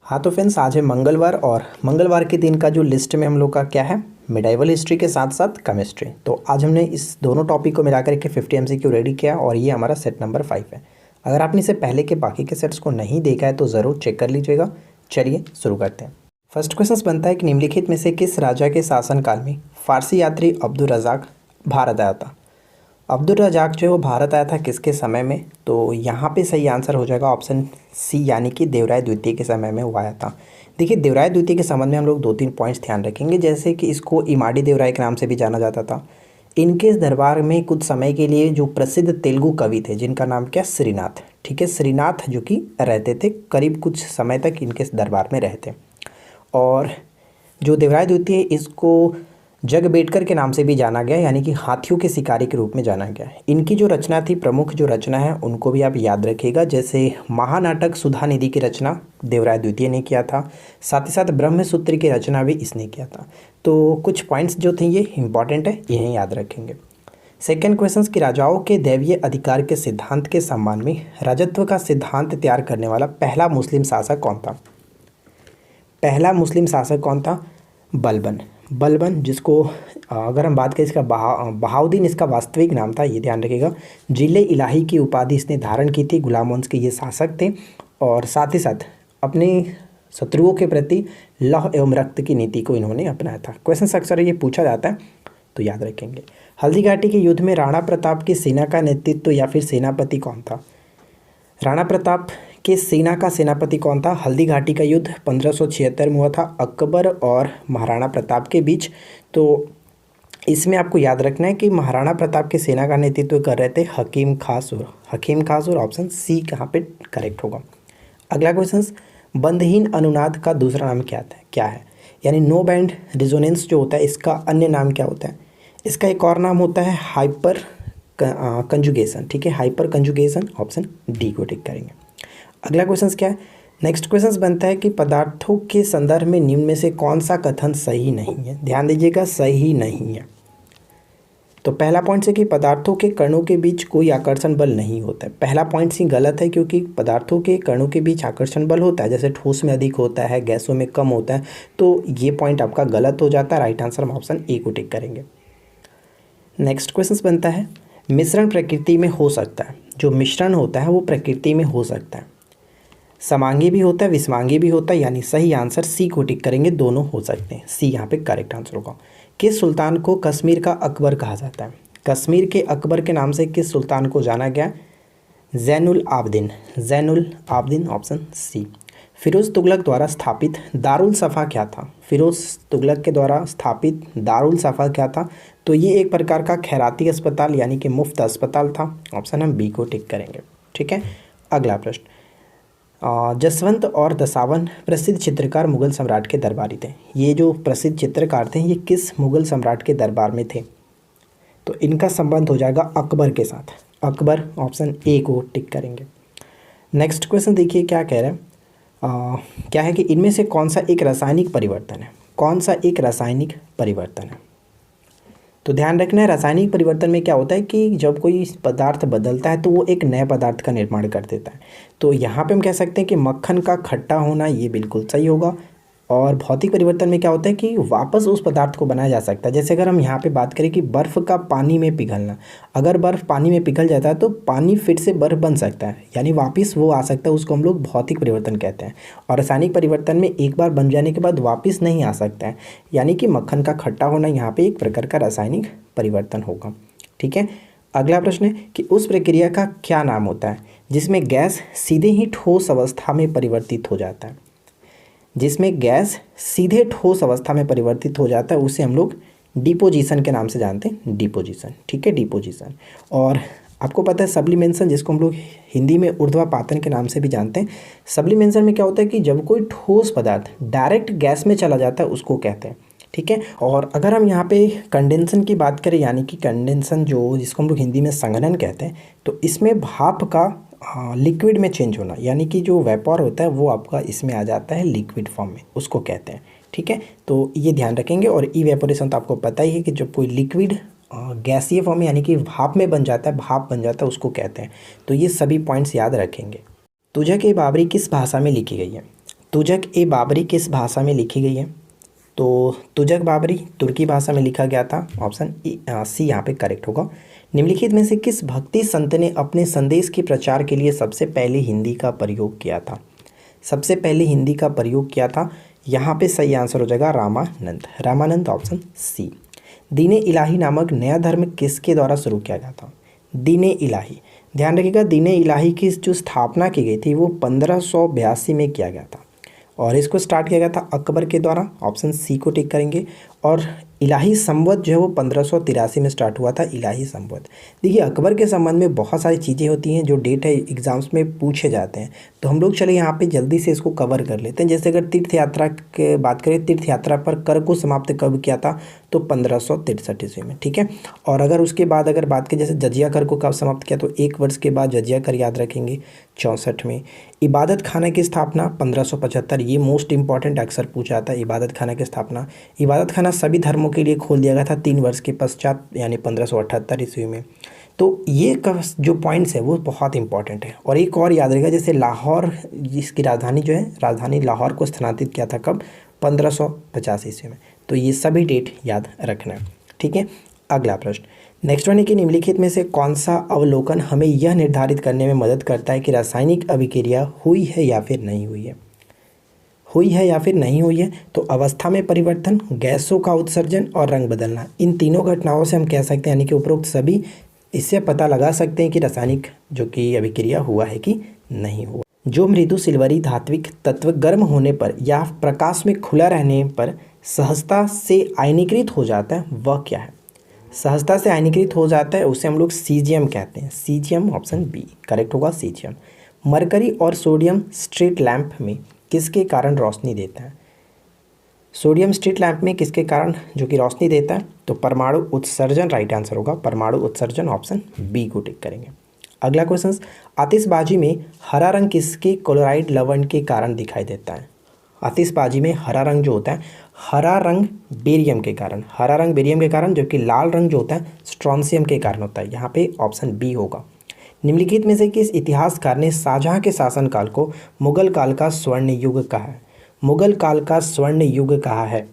हाँ तो फ्रेंड्स, आज है मंगलवार और मंगलवार के दिन का जो लिस्ट में हम लोग का क्या है, मिडाइवल हिस्ट्री के साथ साथ केमिस्ट्री। तो आज हमने इस दोनों टॉपिक को मिलाकर के 50 MCQ रेडी किया और ये हमारा सेट नंबर 5 है। अगर आपने इससे पहले के बाकी के सेट्स को नहीं देखा है तो ज़रूर चेक कर लीजिएगा। चलिए शुरू करते हैं। फर्स्ट क्वेश्चन बनता है कि निम्नलिखित में से किस राजा के शासनकाल में फारसी यात्री अब्दुल रज़ाक भारत आया था। अब्दुल रज़ाक जो है वो भारत आया था किसके समय में, तो यहाँ पे सही आंसर हो जाएगा ऑप्शन सी, यानी कि देवराय द्वितीय के समय में वो आया था। देखिए, देवराय द्वितीय के संबंध में हम लोग 2-3 पॉइंट्स ध्यान रखेंगे, जैसे कि इसको इमाड़ी देवराय के नाम से भी जाना जाता था। इनके दरबार में कुछ समय के लिए जो प्रसिद्ध तेलुगु कवि थे जिनका नाम क्या, श्रीनाथ, ठीक है, श्रीनाथ जो कि रहते थे करीब कुछ समय तक इनके दरबार में रहते। और जो देवराय द्वितीय इसको जगबेटकर के नाम से भी जाना गया, यानी कि हाथियों के शिकारी के रूप में जाना गया। इनकी जो रचना थी, प्रमुख जो रचना है उनको भी आप याद रखिएगा, जैसे महानाटक सुधा निधि की रचना देवराय द्वितीय ने किया था, साथ ही साथ ब्रह्मसूत्र की रचना भी इसने किया था। तो कुछ पॉइंट्स जो थे ये इंपॉर्टेंट है, इन्हें याद रखेंगे। सेकेंड क्वेश्चन कि राजाओं के दैवीय अधिकार के सिद्धांत के सम्मान में राजत्व का सिद्धांत तैयार करने वाला पहला मुस्लिम शासक कौन था। पहला मुस्लिम शासक कौन था, बलबन, जिसको अगर हम बात करें इसका बहाउद्दीन इसका वास्तविक नाम था, ये ध्यान रखिएगा। जिले इलाही की उपाधि इसने धारण की थी, गुलाम वंश के ये शासक थे, और साथ ही साथ अपने शत्रुओं के प्रति लौह एवं रक्त की नीति को इन्होंने अपनाया था। क्वेश्चन अक्सर ये पूछा जाता है तो याद रखेंगे। हल्दी घाटी के युद्ध में राणा प्रताप की सेना का नेतृत्व या फिर सेनापति कौन था। राणा प्रताप के सेना का सेनापति कौन था। हल्दी घाटी का युद्ध 1576 में हुआ था अकबर और महाराणा प्रताप के बीच। तो इसमें आपको याद रखना है कि महाराणा प्रताप के सेना का नेतृत्व कर रहे थे हकीम खास, और ऑप्शन सी कहाँ पे करेक्ट होगा। अगला क्वेश्चन, बंधहीन अनुनाद का दूसरा नाम क्या है, यानी नो बैंड रिजोनेंस जो होता है इसका अन्य नाम क्या होता है। इसका एक और नाम होता है हाइपर कंजुगेशन, ठीक है, हाइपर कंजुगेशन, ऑप्शन डी को टिक करेंगे। अगला क्वेश्चन क्या है, नेक्स्ट क्वेश्चन बनता है कि पदार्थों के संदर्भ में निम्न में से कौन सा कथन सही नहीं है। ध्यान दीजिएगा, सही नहीं है। तो पहला पॉइंट है कि पदार्थों के कणों के बीच कोई आकर्षण बल नहीं होता है। पहला पॉइंट ही गलत है, क्योंकि पदार्थों के कणों के बीच आकर्षण बल होता है, जैसे ठोस में अधिक होता है, गैसों में कम होता है। तो ये पॉइंट आपका गलत हो जाता है। राइट आंसर हम ऑप्शन ए को टिक करेंगे। नेक्स्ट क्वेश्चन बनता है, मिश्रण प्रकृति में हो सकता है। जो मिश्रण होता है वो प्रकृति में हो सकता है, समांगी भी होता है, विषमांगी भी होता है, यानी सही आंसर सी को टिक करेंगे, दोनों हो सकते हैं। सी यहाँ पे करेक्ट आंसर होगा। किस सुल्तान को कश्मीर का अकबर कहा जाता है। कश्मीर के अकबर के नाम से किस सुल्तान को जाना गया, जैनुल आबदीन, ऑप्शन सी। फिरोज तुगलक द्वारा स्थापित दारुल सफ़ा क्या था। फिरोज तुगलक के द्वारा स्थापित दारुल सफ़ा क्या था, तो ये एक प्रकार का खैराती अस्पताल यानी कि मुफ्त अस्पताल था। ऑप्शन हम बी को टिक करेंगे, ठीक है। अगला प्रश्न, जसवंत और दसावन प्रसिद्ध चित्रकार मुगल सम्राट के दरबारी थे। ये जो प्रसिद्ध चित्रकार थे ये किस मुगल सम्राट के दरबार में थे, तो इनका संबंध हो जाएगा अकबर के साथ। अकबर, ऑप्शन ए को टिक करेंगे। नेक्स्ट क्वेश्चन देखिए क्या कह रहे हैं, क्या है कि इनमें से कौन सा एक रासायनिक परिवर्तन है। तो ध्यान रखना है, रासायनिक परिवर्तन में क्या होता है कि जब कोई पदार्थ बदलता है तो वो एक नए पदार्थ का निर्माण कर देता है। तो यहाँ पे हम कह सकते हैं कि मक्खन का खट्टा होना ये बिल्कुल सही होगा। और भौतिक परिवर्तन में क्या होता है कि वापस उस पदार्थ को बनाया जा सकता है। जैसे अगर हम यहाँ पे बात करें कि बर्फ़ का पानी में पिघलना, अगर बर्फ़ पानी में पिघल जाता है तो पानी फिर से बर्फ़ बन सकता है, यानी वापस वो आ सकता है, उसको हम लोग भौतिक परिवर्तन कहते हैं। और रासायनिक परिवर्तन में एक बार बन जाने के बाद वापस नहीं आ सकता है, यानी कि मक्खन का खट्टा होना यहाँ पर एक प्रकार का रासायनिक परिवर्तन होगा, ठीक है। अगला प्रश्न है कि उस प्रक्रिया का क्या नाम होता है जिसमें गैस सीधे ही ठोस अवस्था में परिवर्तित हो जाता है। जिसमें गैस सीधे ठोस अवस्था में परिवर्तित हो जाता है उसे हम लोग डिपोजिशन के नाम से जानते हैं, डिपोजिशन, ठीक है, डिपोजिशन। और आपको पता है सब्लिमेशन, जिसको हम लोग हिंदी में ऊर्ध्वपातन के नाम से भी जानते हैं। सब्लिमेशन में क्या होता है कि जब कोई ठोस पदार्थ डायरेक्ट गैस में चला जाता है उसको कहते हैं, ठीक है। और अगर हम यहाँ पे कंडेंसन की बात करें, यानी कि कंडेंसन जो जिसको हम लोग हिंदी में संघनन कहते हैं, तो इसमें भाप का लिक्विड में चेंज होना, यानी कि जो वेपर होता है वो आपका इसमें आ जाता है लिक्विड फॉर्म में, उसको कहते हैं, ठीक है। तो ये ध्यान रखेंगे। और इवेपोरेशन तो आपको पता ही है कि जब कोई लिक्विड गैसीय फॉर्म में यानी कि भाप में बन जाता है, उसको कहते हैं। तो ये सभी पॉइंट्स याद रखेंगे। तुझे के बाबरी किस भाषा में लिखी गई है। तुजक ए बाबरी किस भाषा में लिखी गई है? तो तुजक बाबरी तुर्की भाषा में लिखा गया था। ऑप्शन सी यहाँ पे करेक्ट होगा। निम्नलिखित में से किस भक्ति संत ने अपने संदेश के प्रचार के लिए सबसे पहले हिंदी का प्रयोग किया था? सबसे पहले हिंदी का प्रयोग किया था, यहाँ पे सही आंसर हो जाएगा रामानंद। Ramanand option C. दीने इलाही नामक नया धर्म किसके द्वारा शुरू किया गया था? दीने इलाही, ध्यान रखिएगा, दीने इलाही की जो स्थापना की गई थी वो 1582 में किया गया था और इसको स्टार्ट किया गया था अकबर के द्वारा। ऑप्शन सी को टिक करेंगे। और इलाही संवत जो है वो 1583 में स्टार्ट हुआ था, इलाही संवत। देखिए अकबर के संबंध में बहुत सारी चीज़ें होती हैं जो डेट है एग्जाम्स में पूछे जाते हैं, तो हम लोग चले यहाँ पे जल्दी से इसको कवर कर लेते हैं। जैसे अगर तीर्थ यात्रा की बात करें, तीर्थ यात्रा पर कर को समाप्त कब किया था? तो 1563 ईस्वी में, ठीक है। और अगर उसके बाद अगर बात करें जैसे जजिया कर को कब समाप्त किया, तो 1 वर्ष के बाद जजिया कर याद रखेंगे 64 में। इबादत खाना की स्थापना 1575, ये मोस्ट इंपॉर्टेंट अक्सर पूछा जाता है। इबादत खाना की स्थापना, इबादत खाना सभी धर्मों के लिए खोल दिया गया था 3 वर्ष के पश्चात यानी 1578 ईस्वी में। तो ये जो पॉइंट्स है वो बहुत इंपॉर्टेंट है। और एक और याद रहेगा, जैसे लाहौर जिसकी राजधानी जो है, राजधानी लाहौर को स्थानांतरित किया था कब? 1550 ईस्वी में। तो ये सभी डेट याद रखना है, ठीक है। अगला प्रश्न, नेक्स्ट वन है कि निम्नलिखित में से कौन सा अवलोकन हमें यह निर्धारित करने में मदद करता है कि रासायनिक अभिक्रिया हुई है या फिर नहीं हुई है? हुई है या फिर नहीं हुई है? तो अवस्था में परिवर्तन, गैसों का उत्सर्जन और रंग बदलना, इन तीनों घटनाओं से हम कह सकते हैं, यानी कि उपरोक्त सभी, इससे पता लगा सकते हैं कि रासायनिक जो कि अभिक्रिया हुआ है कि नहीं हुआ। जो मृदु सिल्वरी धात्विक तत्व गर्म होने पर या प्रकाश में खुला रहने पर सहजता से आयनीकृत हो जाता है, वह क्या है? सहजता से आयनीकृत हो जाता है, उसे हम लोग सीजियम कहते हैं। सीजियम ऑप्शन बी करेक्ट होगा, सीजियम। मरकरी और सोडियम स्ट्रीट लैंप में किसके कारण रोशनी देता है? सोडियम स्ट्रीट लैंप में किसके कारण जो कि रोशनी देता है? तो परमाणु उत्सर्जन राइट आंसर होगा, परमाणु उत्सर्जन, ऑप्शन बी को टिक करेंगे। अगला क्वेश्चन, आतिशबाजी में हरा रंग किसके क्लोराइड लवण के कारण दिखाई देता है? आतिशबाजी में हरा रंग जो होता है, हरा रंग बेरियम के कारण, हरा रंग बेरियम के कारण, जबकि लाल रंग जो होता है स्ट्रोंसियम के कारण होता है। यहाँ पे ऑप्शन बी होगा। निम्नलिखित में से किस इतिहासकार ने शाहजहां के शासनकाल को मुगल काल का स्वर्ण युग कहा है? मुगल काल का स्वर्ण युग कहा है।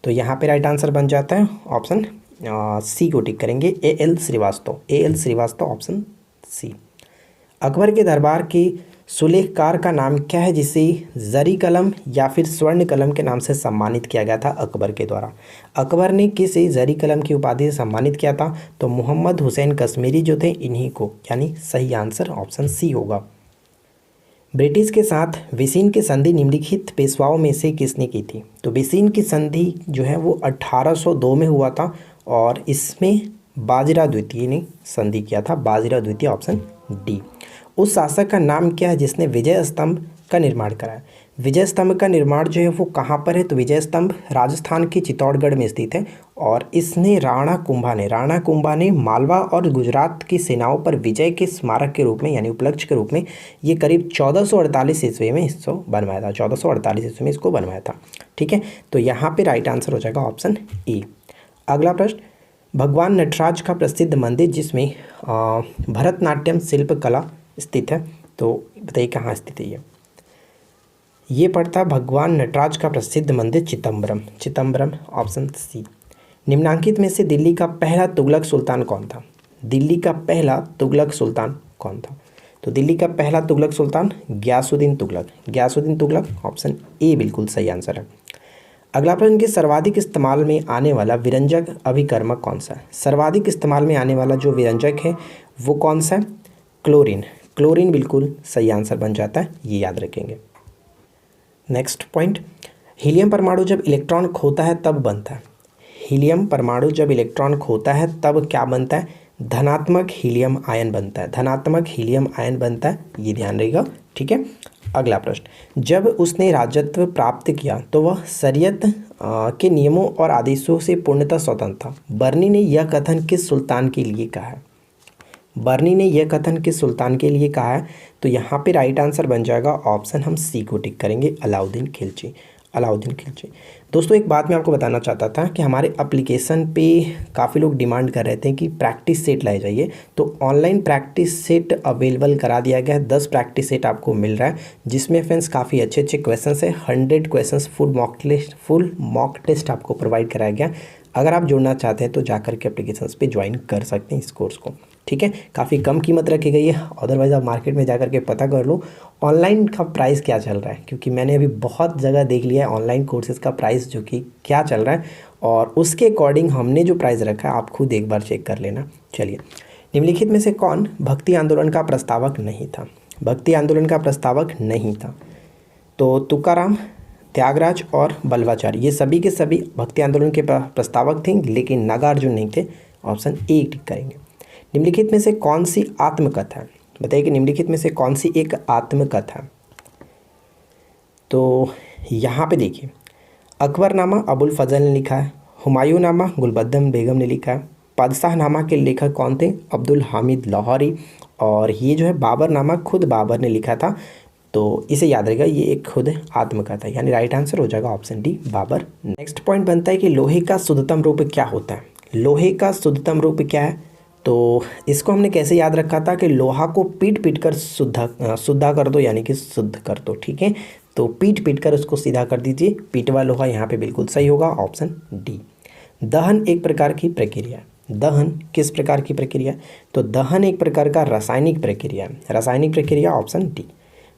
तो यहाँ पे राइट आंसर बन जाता है ऑप्शन सी को टिक करेंगे, A.L. Srivastava. A.L. Srivastava option C. Akbar के दरबार के सुलेखकार का नाम क्या है जिसे जरी कलम या फिर स्वर्ण कलम के नाम से सम्मानित किया गया था अकबर के द्वारा? अकबर ने किसे जरी कलम की उपाधि से सम्मानित किया था? तो मोहम्मद हुसैन कश्मीरी जो थे इन्हीं को, यानी सही आंसर ऑप्शन सी होगा। ब्रिटिश के साथ वेसिन की संधि निम्नलिखित पेशवाओं में से किसने की थी? तो वेसिन की संधि जो है वो 1802 में हुआ था और इसमें बाजीराव द्वितीय ने संधि किया था, बाजीराव द्वितीय ऑप्शन डी। उस शासक का नाम क्या है जिसने विजय स्तंभ का निर्माण कराया? विजय स्तंभ का निर्माण जो है वो कहाँ पर है? तो विजय स्तंभ राजस्थान के चित्तौड़गढ़ में स्थित है और इसने राणा कुंभा ने मालवा और गुजरात की सेनाओं पर विजय के स्मारक के रूप में, यानी उपलक्ष्य के रूप में, ये करीब 1448 ईस्वी में इसको बनवाया था। 1448 ईस्वी में इसको बनवाया था, ठीक है। तो यहाँ पे राइट आंसर हो जाएगा ऑप्शन ए। अगला प्रश्न, भगवान नटराज का प्रसिद्ध मंदिर जिसमें भरतनाट्यम शिल्प कला स्थित है, तो बताइए कहाँ स्थित है ये पड़ता भगवान नटराज का प्रसिद्ध मंदिर चिदम्बरम ऑप्शन सी। निम्नांकित में से दिल्ली का पहला तुगलक सुल्तान कौन था? दिल्ली का पहला तुगलक सुल्तान कौन था? तो दिल्ली का पहला तुगलक सुल्तान गयासुद्दीन तुगलक ऑप्शन ए बिल्कुल सही आंसर है। अगला प्रश्न कि सर्वाधिक इस्तेमाल में आने वाला विरंजक अभिकर्मक कौन सा है? सर्वाधिक इस्तेमाल में आने वाला जो विरंजक है वो कौन सा है? क्लोरीन बिल्कुल सही आंसर बन जाता है, ये याद रखेंगे। नेक्स्ट पॉइंट, हीलियम परमाणु जब इलेक्ट्रॉन खोता है तब बनता है। हीलियम परमाणु जब इलेक्ट्रॉन खोता है तब क्या बनता है? धनात्मक हीलियम आयन बनता है, धनात्मक हीलियम आयन बनता है, ये ध्यान रहेगा, ठीक है। अगला प्रश्न, जब उसने राजत्व प्राप्त किया तो वह शरीयत के नियमों और आदेशों से पूर्णतः स्वतंत्र था। बर्नी ने यह कथन किस सुल्तान के लिए कहा है? बर्नी ने यह कथन किस सुल्तान के लिए कहा है? तो यहाँ पे राइट आंसर बन जाएगा ऑप्शन हम सी को टिक करेंगे, अलाउद्दीन खिलजी। अलाउद्दीन खिलजी। दोस्तों एक बात मैं आपको बताना चाहता था कि हमारे एप्लीकेशन पे काफ़ी लोग डिमांड कर रहे थे कि प्रैक्टिस सेट लाए जाइए, तो ऑनलाइन प्रैक्टिस सेट अवेलेबल करा दिया गया है। 10 प्रैक्टिस सेट आपको मिल रहा है, जिसमें फ्रेंड्स काफ़ी अच्छे अच्छे क्वेश्चन है। 100 क्वेश्चन फुल मॉक टेस्ट आपको प्रोवाइड कराया गया। अगर आप जुड़ना चाहते हैं तो जाकर के एप्लीकेशन पे ज्वाइन कर सकते हैं इस कोर्स को, ठीक है। काफ़ी कम कीमत रखी गई है, अदरवाइज़ आप मार्केट में जाकर के पता कर लो ऑनलाइन का प्राइस क्या चल रहा है, क्योंकि मैंने अभी बहुत जगह देख लिया है ऑनलाइन कोर्सेज़ का प्राइस जो कि क्या चल रहा है, और उसके अकॉर्डिंग हमने जो प्राइस रखा है आप खुद एक बार चेक कर लेना। चलिए, निम्नलिखित में से कौन भक्ति आंदोलन का प्रस्तावक नहीं था? भक्ति आंदोलन का प्रस्तावक नहीं था तो तुकाराम, त्यागराज और बल्वाचार्य, ये सभी के सभी भक्ति आंदोलन के प्रस्तावक थे, लेकिन नागार्जुन नहीं थे। ऑप्शन ए टिक करेंगे। निम्नलिखित में से कौन सी आत्मकथा है? बताइए कि निम्नलिखित में से कौन सी एक आत्मकथा है? तो यहाँ पे देखिए, अकबरनामा अबुल फजल ने लिखा है, हुमायूंनामा गुलबद्दम बेगम ने लिखा है, बादशाहनामा के लेखक कौन थे? अब्दुल हामिद लाहौरी, और ये जो है बाबरनामा खुद बाबर ने लिखा था। तो इसे याद रहेगा, ये एक खुद आत्मकथा है, यानी राइट आंसर हो जाएगा option D Babur. Next point बनता है कि लोहे का शुद्धतम रूप क्या होता है? लोहे का शुद्धतम रूप क्या है? तो इसको हमने कैसे याद रखा था कि लोहा को पीट पीट कर शुद्धा कर दो, यानी कि शुद्ध कर दो, ठीक है। तो पीट पीट कर उसको सीधा कर दीजिए, पीटवा लोहा यहाँ पे बिल्कुल सही होगा, ऑप्शन डी। दहन एक प्रकार की प्रक्रिया है। दहन किस प्रकार की प्रक्रिया? तो दहन एक प्रकार का रासायनिक प्रक्रिया है। रासायनिक प्रक्रिया, ऑप्शन डी।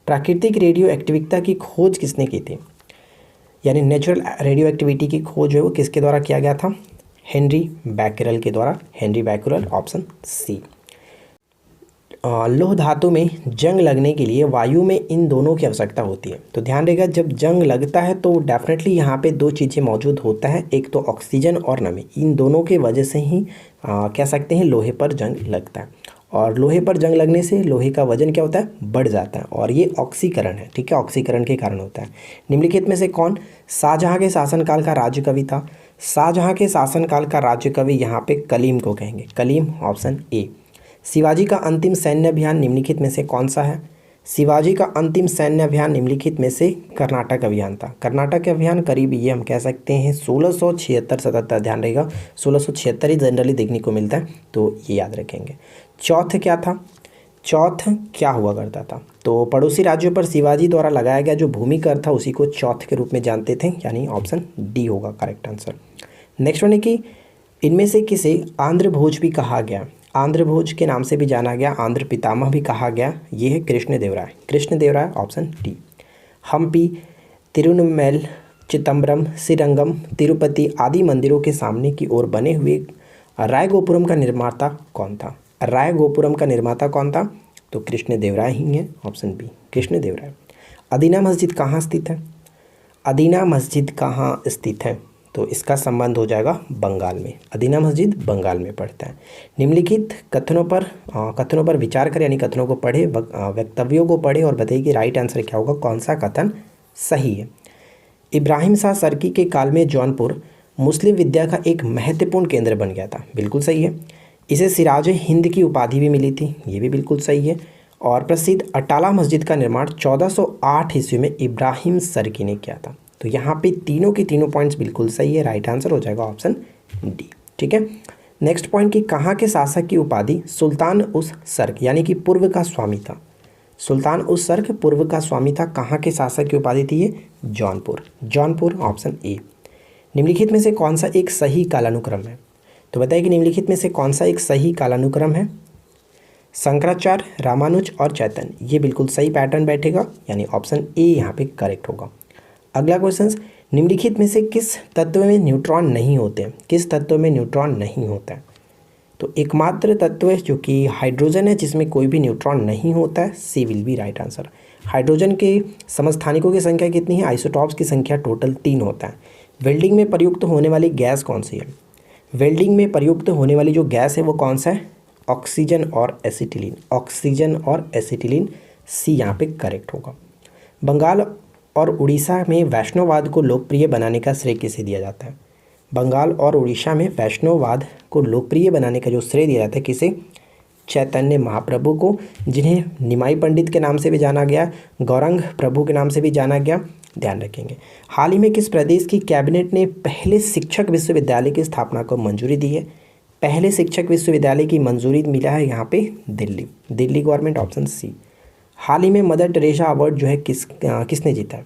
प्राकृतिक रेडियो एक्टिविटी की खोज किसने की थी? यानी नेचुरल रेडियो एक्टिविटी की खोज है वो किसके द्वारा किया गया था? हेनरी बैकरल के द्वारा, हेनरी बैकरल, ऑप्शन सी। लौह धातु में जंग लगने के लिए वायु में इन दोनों की आवश्यकता होती है। तो ध्यान रहेगा, जब जंग लगता है तो डेफिनेटली यहाँ पे दो चीज़ें मौजूद होता है, एक तो ऑक्सीजन और नमी। इन दोनों के वजह से ही कह सकते हैं लोहे पर जंग लगता है, और लोहे पर जंग लगने से लोहे का वजन क्या होता है? बढ़ जाता है, और ये ऑक्सीकरण है, ठीक है, ऑक्सीकरण के कारण होता है। निम्नलिखित में से कौन शाहजहाँ के शासनकाल का राज्य कवि था? शाहजहाँ के शासनकाल का राज्य कवि यहाँ पे कलीम को कहेंगे, कलीम, ऑप्शन ए। शिवाजी का अंतिम सैन्य अभियान निम्नलिखित में से कौन सा है? शिवाजी का अंतिम सैन्य अभियान निम्नलिखित में से कर्नाटक अभियान था। कर्नाटक अभियान करीब ये हम कह सकते हैं 1676-77, ध्यान रहेगा 1676 ही जनरली देखने को मिलता है, तो ये याद रखेंगे। चौथ क्या था? चौथ क्या हुआ करता था? तो पड़ोसी राज्यों पर शिवाजी द्वारा लगाया गया जो भूमि कर था उसी को चौथ के रूप में जानते थे, यानी ऑप्शन डी होगा करेक्ट आंसर। नेक्स्ट वन है कि इनमें से किसे आंध्र भोज भी कहा गया? आंध्र भोज के नाम से भी जाना गया, आंध्र पितामह भी कहा गया, ये है कृष्णदेवराय, कृष्णदेवराय, ऑप्शन डी। हम्पी, तिरुनेलवेली, चिदम्बरम, श्रीरंगम, तिरुपति आदि मंदिरों के सामने की ओर बने हुए रायगोपुरम का निर्माता कौन था? रायगोपुरम का निर्माता कौन था? तो कृष्णदेवराय ही है, ऑप्शन बी, कृष्णदेवराय। अदीना मस्जिद कहाँ स्थित है? अदीना मस्जिद कहाँ स्थित है? तो इसका संबंध हो जाएगा बंगाल में। अदीना मस्जिद बंगाल में पड़ता है। निम्नलिखित कथनों पर विचार करें, यानी कथनों को पढ़े, वक्तव्यों को पढ़े और बताइए कि राइट आंसर क्या होगा, कौन सा कथन सही है। इब्राहिम शाह सरकी के काल में जौनपुर मुस्लिम विद्या का एक महत्वपूर्ण केंद्र बन गया था, बिल्कुल सही है। इसे सिराज हिंद की उपाधि भी मिली थी, ये भी बिल्कुल सही है। और प्रसिद्ध अटाला मस्जिद का निर्माण 1408 ईस्वी में इब्राहिम सरकी ने किया था। तो यहाँ पे तीनों के तीनों पॉइंट्स बिल्कुल सही है, राइट आंसर हो जाएगा ऑप्शन डी, ठीक है। नेक्स्ट पॉइंट कि कहाँ के शासक की उपाधि सुल्तान उस सर्क यानी कि पूर्व का स्वामी था? सुल्तान उस सर्क पूर्व का स्वामी था, कहाँ के शासक की उपाधि थी ये? Jaunpur, Jaunpur, option A. निम्नलिखित में से कौन सा एक सही कालानुक्रम है? तो बताइए कि निम्नलिखित में से कौन सा एक सही कालानुक्रम है? शंकराचार्य, रामानुज और चैतन्य, ये बिल्कुल सही पैटर्न बैठेगा, यानी ऑप्शन ए यहाँ पे करेक्ट होगा। अगला क्वेश्चन, निम्नलिखित में से किस तत्व में न्यूट्रॉन नहीं होते? किस तत्व में न्यूट्रॉन नहीं होता है? तो एकमात्र तत्व है जो कि हाइड्रोजन है जिसमें कोई भी न्यूट्रॉन नहीं होता है, C will be right answer. Hydrogen के समस्थानिकों की संख्या कितनी है? आइसोटॉप्स की संख्या टोटल 3 होता है। वेल्डिंग में प्रयुक्त होने वाली गैस कौन सी है? वेल्डिंग में प्रयुक्त होने वाली जो गैस है वो कौन सा है? ऑक्सीजन और एसिटिलीन, ऑक्सीजन और एसिटिलीन, सी यहाँ पे करेक्ट होगा। बंगाल और उड़ीसा में वैष्णववाद को लोकप्रिय बनाने का श्रेय किसे दिया जाता है? बंगाल और उड़ीसा में वैष्णववाद को लोकप्रिय बनाने का जो श्रेय दिया जाता है किसे? चैतन्य महाप्रभु को, जिन्हें निमाई पंडित के नाम से भी जाना गया, गौरंग प्रभु के नाम से भी जाना गया, ध्यान रखेंगे। हाल ही में किस प्रदेश की कैबिनेट ने पहले शिक्षक विश्वविद्यालय की स्थापना को मंजूरी दी है? पहले शिक्षक विश्वविद्यालय की मंजूरी मिला है यहाँ पे दिल्ली गवर्नमेंट, ऑप्शन सी। हाल ही में मदर टेरेसा अवार्ड जो है किसने जीता है?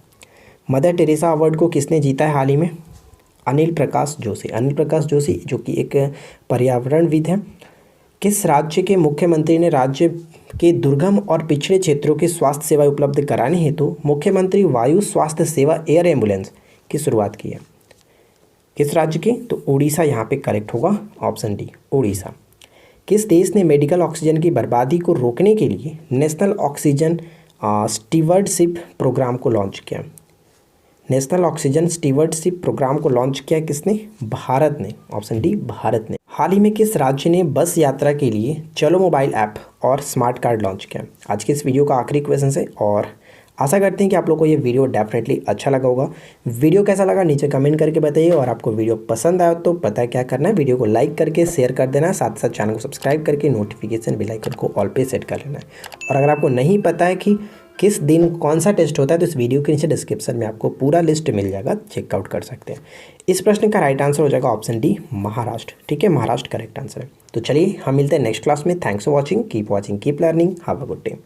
मदर टेरेसा अवार्ड को किसने जीता है हाल ही में? अनिल प्रकाश जोशी जो कि एक पर्यावरणविद हैं। किस राज्य के मुख्यमंत्री ने राज्य के दुर्गम और पिछड़े क्षेत्रों की स्वास्थ्य सेवाएं उपलब्ध कराने हेतु मुख्यमंत्री वायु स्वास्थ्य सेवा एयर एम्बुलेंस की शुरुआत की है? किस राज्य की? तो उड़ीसा यहाँ पे करेक्ट होगा, ऑप्शन डी उड़ीसा। किस देश ने मेडिकल ऑक्सीजन की बर्बादी को रोकने के लिए नेशनल ऑक्सीजन स्टीवर्डशिप प्रोग्राम को लॉन्च किया? नेशनल ऑक्सीजन स्टीवर्डशिप प्रोग्राम को लॉन्च किया किसने? भारत ने, ऑप्शन डी भारत ने। हाल ही में किस राज्य ने बस यात्रा के लिए चलो मोबाइल ऐप और स्मार्ट कार्ड लॉन्च किया? आज के इस वीडियो का आखिरी क्वेश्चन है और आशा करते हैं कि आप लोग को ये वीडियो डेफिनेटली अच्छा लगा होगा। वीडियो कैसा लगा नीचे कमेंट करके बताइए, और आपको वीडियो पसंद आया तो पता है क्या करना है, वीडियो को लाइक करके शेयर कर देना है, साथ साथ चैनल को सब्सक्राइब करके नोटिफिकेशन बेल आइकन को ऑल पे सेट कर लेना है। और अगर आपको नहीं पता है कि किस दिन कौन सा टेस्ट होता है तो इस वीडियो के नीचे डिस्क्रिप्शन में आपको पूरा लिस्ट मिल जाएगा, चेकआउट कर सकते हैं। इस प्रश्न का राइट आंसर हो जाएगा ऑप्शन डी महाराष्ट्र। ठीक है, महाराष्ट्र करेक्ट आंसर है। तो चलिए हम मिलते हैं नेक्स्ट क्लास में। Thanks for watching, keep learning, have a good day.